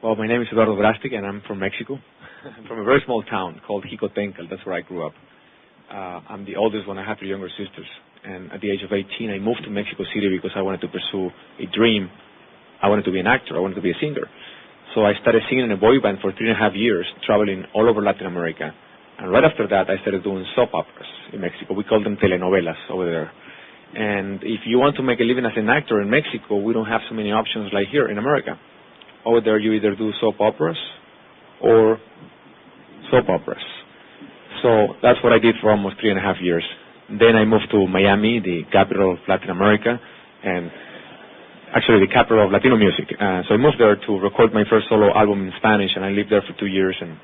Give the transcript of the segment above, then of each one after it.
Well, my name is Eduardo Brastic, and I'm from Mexico. I'm from a very small town called Jicotencal. That's where I grew up. I'm the oldest one. I have 3 younger sisters. And at the age of 18, I moved to Mexico City because I wanted to pursue a dream. I wanted to be an actor. I wanted to be a singer. So I started singing in a boy band for 3.5 years, traveling all over Latin America. And right after that, I started doing soap operas in Mexico. We call them telenovelas over there. And if you want to make a living as an actor in Mexico, we don't have so many options like here in America. Over there, you either do soap operas or soap operas. So that's what I did for almost 3.5 years. Then I moved to Miami, the capital of Latin America, and actually the capital of Latino music. So I moved there to record my first solo album in Spanish, and I lived there for 2 years. And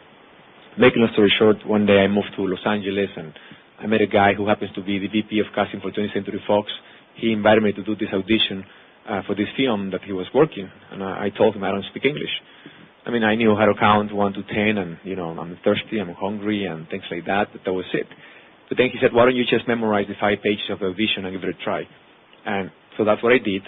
making a story short, one day I moved to Los Angeles, and I met a guy who happens to be the VP of casting for 20th Century Fox. He invited me to do this audition for this film that he was working, and I told him I don't speak English. I mean, I knew how to count 1 to 10, and, you know, I'm thirsty, I'm hungry, and things like that, but that was it. But then he said, why don't you just memorize the 5 pages of the audition and give it a try? And so that's what I did,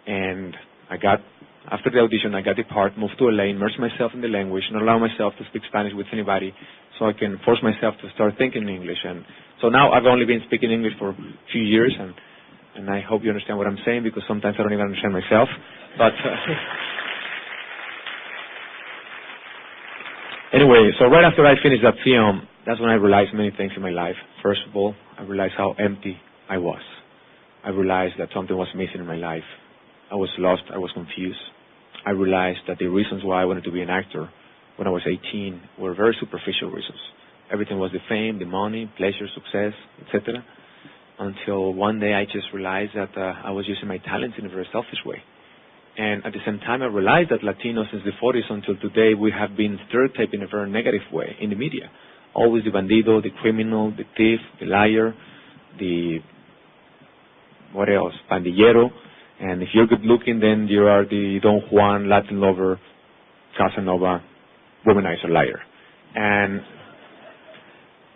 and after the audition, I got the part, moved to LA, immersed myself in the language, and allow myself to speak Spanish with anybody so I can force myself to start thinking English. And so now I've only been speaking English for a few years, and I hope you understand what I'm saying, because sometimes I don't even understand myself. But anyway, so right after I finished that film, that's when I realized many things in my life. First of all, I realized how empty I was. I realized that something was missing in my life. I was lost. I was confused. I realized that the reasons why I wanted to be an actor when I was 18 were very superficial reasons. Everything was the fame, the money, pleasure, success, etc. Until one day I just realized that I was using my talents in a very selfish way. And at the same time, I realized that Latinos since the 40s until today, we have been stereotyped in a very negative way in the media. Always the bandido, the criminal, the thief, the liar, what else? Pandillero. And if you're good looking, then you are the Don Juan, Latin lover, Casanova, womanizer, liar.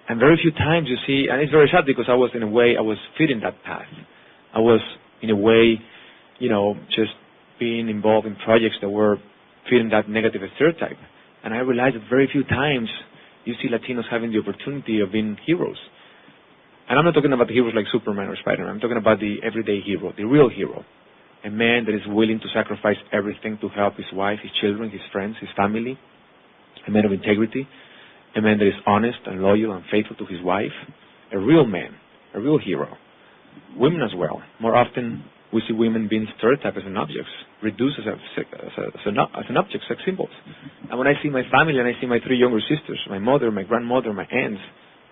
And very few times you see, and it's very sad because I was fitting that path. I was, in a way, you know, just being involved in projects that were fitting that negative stereotype. And I realized that very few times you see Latinos having the opportunity of being heroes. And I'm not talking about the heroes like Superman or Spider-Man. I'm talking about the everyday hero, the real hero. A man that is willing to sacrifice everything to help his wife, his children, his friends, his family. A man of integrity. A man that is honest and loyal and faithful to his wife. A real man, a real hero. Women as well. More often, we see women being stereotyped as an object, reduced as an object, sex symbols. And when I see my family and I see my 3 younger sisters, my mother, my grandmother, my aunts,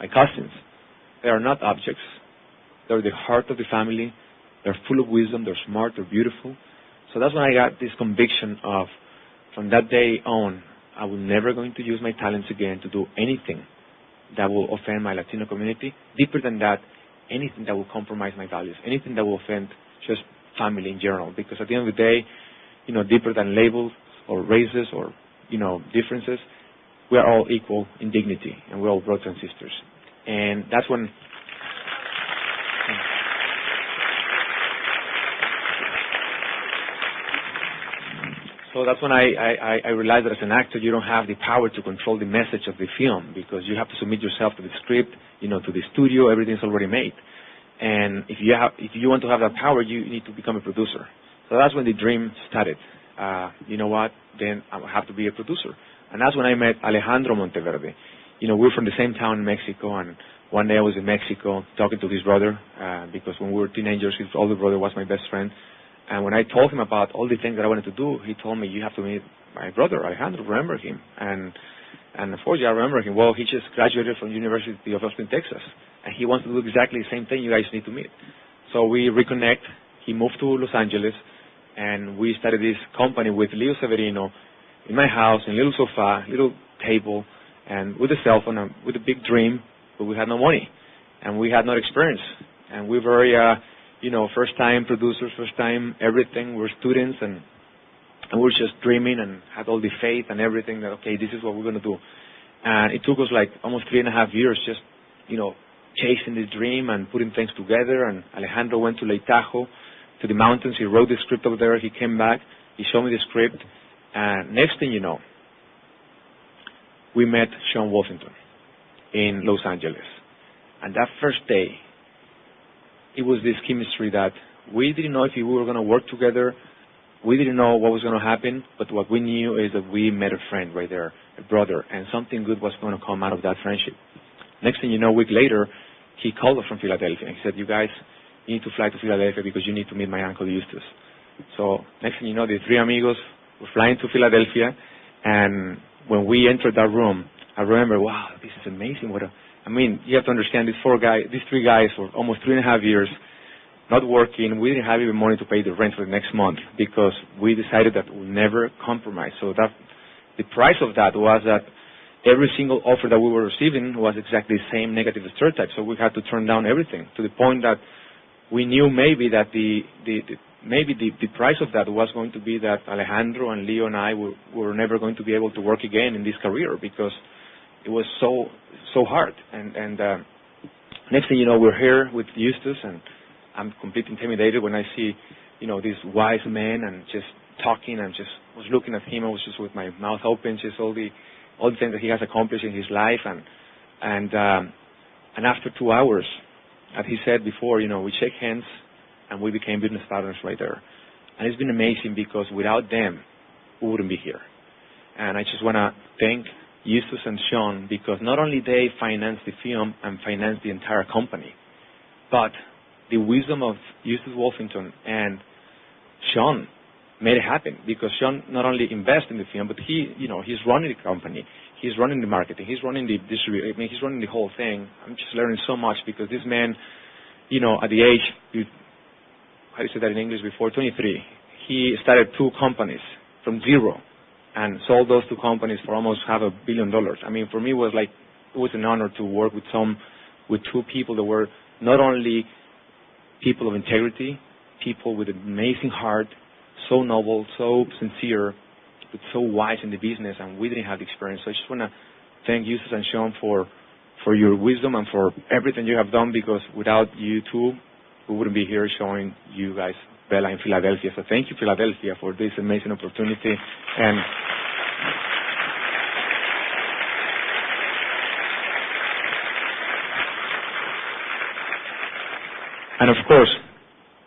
my cousins, they are not objects. They're the heart of the family. They're full of wisdom. They're smart. They're beautiful. So that's when I got this conviction of, from that day on, I will never going to use my talents again to do anything that will offend my Latino community. Deeper than that, anything that will compromise my values, anything that will offend just family in general. Because at the end of the day, you know, deeper than labels or races or, you know, differences, we are all equal in dignity, and we're all brothers and sisters. And that's when... So that's when I realized that as an actor, you don't have the power to control the message of the film, because you have to submit yourself to the script, you know, to the studio. Everything's already made. And if you want to have that power, you need to become a producer. So that's when the dream started. You know what? Then I have to be a producer. And that's when I met Alejandro Monteverde. You know, we're from the same town in Mexico, and one day I was in Mexico talking to his brother, because when we were teenagers, his older brother was my best friend. And when I told him about all the things that I wanted to do, he told me, you have to meet my brother, Alejandro, remember him. And of course, yeah, I remember him. Well, he just graduated from the University of Austin, Texas. And he wants to do exactly the same thing. You guys need to meet. So we reconnect. He moved to Los Angeles, and we started this company with Leo Severino in my house, in a little sofa, little table, and with a cell phone, and with a big dream, but we had no money. And we had no experience. And we were you know, first-time producers, first-time everything. We're students, and we were just dreaming and had all the faith and everything that, okay, this is what we're going to do. And it took us like almost 3.5 years just, you know, chasing the dream and putting things together. And Alejandro went to Lake Tahoe, to the mountains. He wrote the script over there. He came back. He showed me the script. And next thing you know, we met Sean Wolfington in Los Angeles. And that first day, it was this chemistry that we didn't know if we were going to work together. We didn't know what was going to happen, but what we knew is that we met a friend right there, a brother, and something good was going to come out of that friendship. Next thing you know, a week later, he called us from Philadelphia and he said, you guys, you need to fly to Philadelphia because you need to meet my uncle Eustace. So next thing you know, the three amigos were flying to Philadelphia, and when we entered that room, I remember, wow, this is amazing. You have to understand these three guys for almost 3.5 years, not working. We didn't have even money to pay the rent for the next month because we decided that we'll never compromise. So the price of that was that every single offer that we were receiving was exactly the same negative stereotype. So we had to turn down everything to the point that we knew maybe that the price of that was going to be that Alejandro and Leo and I were never going to be able to work again in this career because it was so hard. And next thing you know, we're here with Eustace, and I'm completely intimidated when I see, these wise men and just talking, and just was looking at him. I was just with my mouth open, just all the things that he has accomplished in his life. And after 2 hours, as he said before, we shake hands and we became business partners right there. And it's been amazing because without them, we wouldn't be here. And I just want to thank Eustace and Sean because not only they financed the film and financed the entire company, but the wisdom of Eustace Wolfington and Sean made it happen because Sean not only invested in the film, but he's running the company, he's running the marketing, he's running the distribution, he's running the whole thing. I'm just learning so much because this man, at the age, how do you say that in English before, 23, he started 2 companies from zero and sold those 2 companies for almost $500 million. For me, it was an honor to work with 2 people that were not only people of integrity, people with an amazing heart, so noble, so sincere, but so wise in the business, and we didn't have the experience. So I just want to thank Eustace and Sean for your wisdom and for everything you have done, because without you two, we wouldn't be here showing you guys Bella in Philadelphia. So thank you, Philadelphia, for this amazing opportunity. And of course,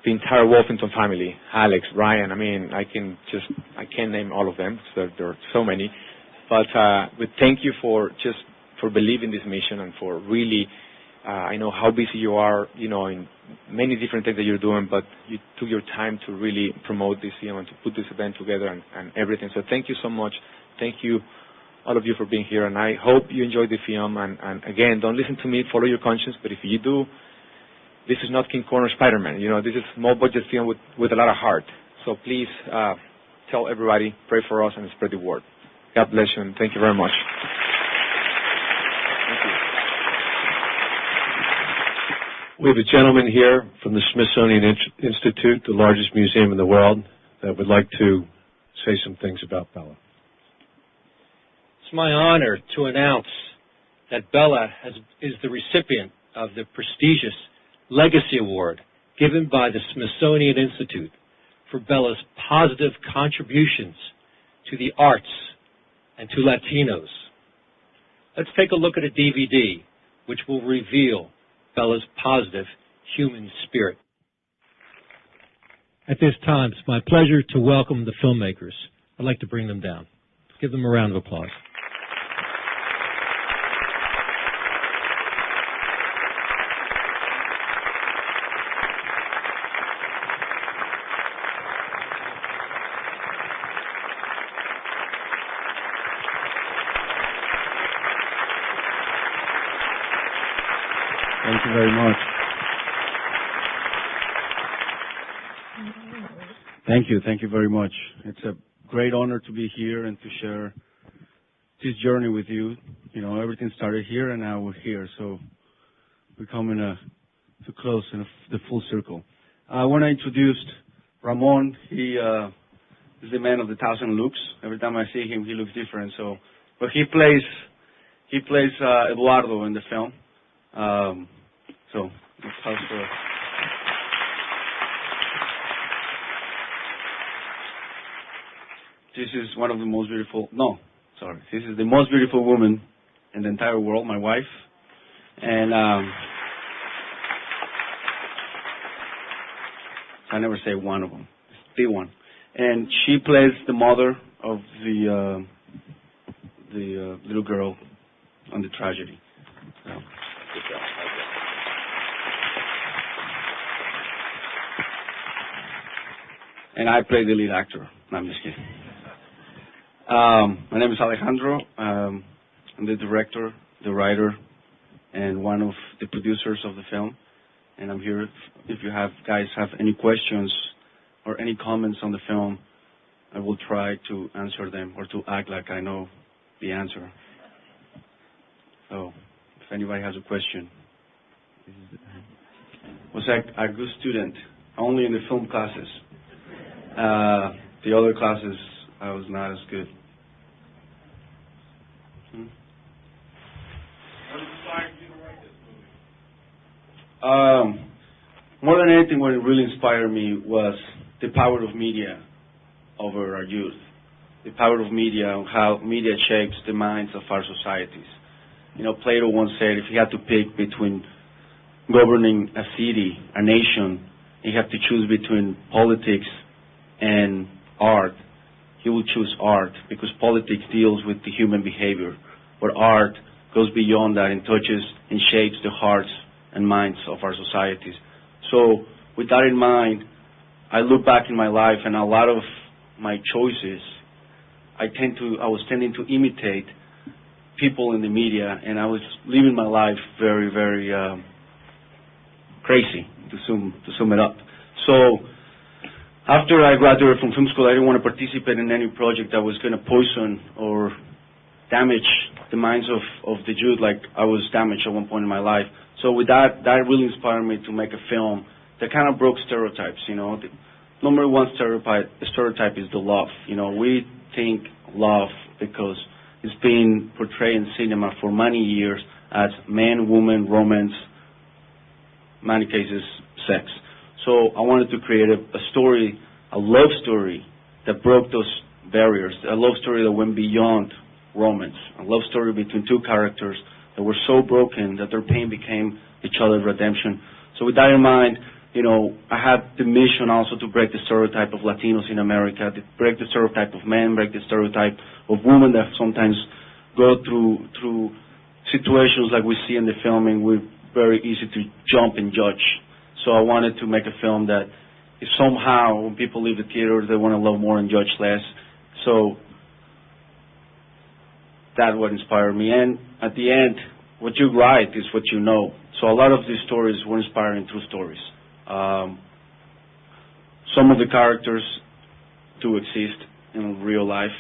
the entire Wolfington family, Alex, Brian, I can't name all of them, so there are so many. But thank you for believing this mission and for really, I know how busy you are, in many different things that you're doing, but you took your time to really promote this film and to put this event together and everything. So thank you so much. Thank you, all of you, for being here. And I hope you enjoyed the film. And again, don't listen to me, follow your conscience. But if you do, this is not King Kong or Spider-Man. This is a small budget film with a lot of heart. So please tell everybody, pray for us, and spread the word. God bless you, and thank you very much. Thank you. We have a gentleman here from the Smithsonian Institute, the largest museum in the world, that would like to say some things about Bella. It's my honor to announce that Bella is the recipient of the prestigious Legacy Award given by the Smithsonian Institute for Bella's positive contributions to the arts and to Latinos. Let's take a look at a DVD which will reveal Bella's positive human spirit. At this time, it's my pleasure to welcome the filmmakers. I'd like to bring them down. Give them a round of applause. Thank you very much. Thank you very much. It's a great honor to be here and to share this journey with you. Everything started here and now we're here, so we're coming to close in the full circle. I want to introduce Ramon. He is the man of the 1,000 looks. Every time I see him, he looks different. But he plays Eduardo in the film. So let's pause for. this is one of the most beautiful, no, sorry, this is the most beautiful woman in the entire world, my wife. And I never say one of them, it's the one. And she plays the mother of the little girl on the tragedy. So. And I play the lead actor. No, I'm just kidding. My name is Alejandro. I'm the director, the writer, and one of the producers of the film. And I'm here if you guys have any questions or any comments on the film. I will try to answer them or to act like I know the answer. So, if anybody has a question. Was a good student, only in the film classes. The other classes, I was not as good. What inspired you to write this movie? More than anything, what really inspired me was the power of media over our youth. The power of media, how media shapes the minds of our societies. You know, Plato once said if he had to pick between governing a city, a nation, he had to choose between politics and art, he will choose art because politics deals with the human behavior, but art goes beyond that and touches and shapes the hearts and minds of our societies. So with that in mind, I look back in my life and a lot of my choices, I was tending to imitate people in the media, and I was living my life very, very crazy, to sum it up. So after I graduated from film school, I didn't want to participate in any project that was going to poison or damage the minds of the youth like I was damaged at one point in my life. So with that really inspired me to make a film that kind of broke stereotypes, you know. The number one stereotype is the love. You know, we think love because it's been portrayed in cinema for many years as man, woman, romance, many cases, sex. So I wanted to create a story, a love story that broke those barriers, a love story that went beyond romance, a love story between two characters that were so broken that their pain became each other's redemption. So with that in mind, you know, I had the mission also to break the stereotype of Latinos in America, to break the stereotype of men, break the stereotype of women that sometimes go through situations like we see in the film, and we're very easy to jump and judge. So I wanted to make a film that if somehow when people leave the theater, they want to love more and judge less. So that's what inspired me. And at the end, what you write is what you know. So a lot of these stories were inspired in true stories. Some of the characters do exist in real life.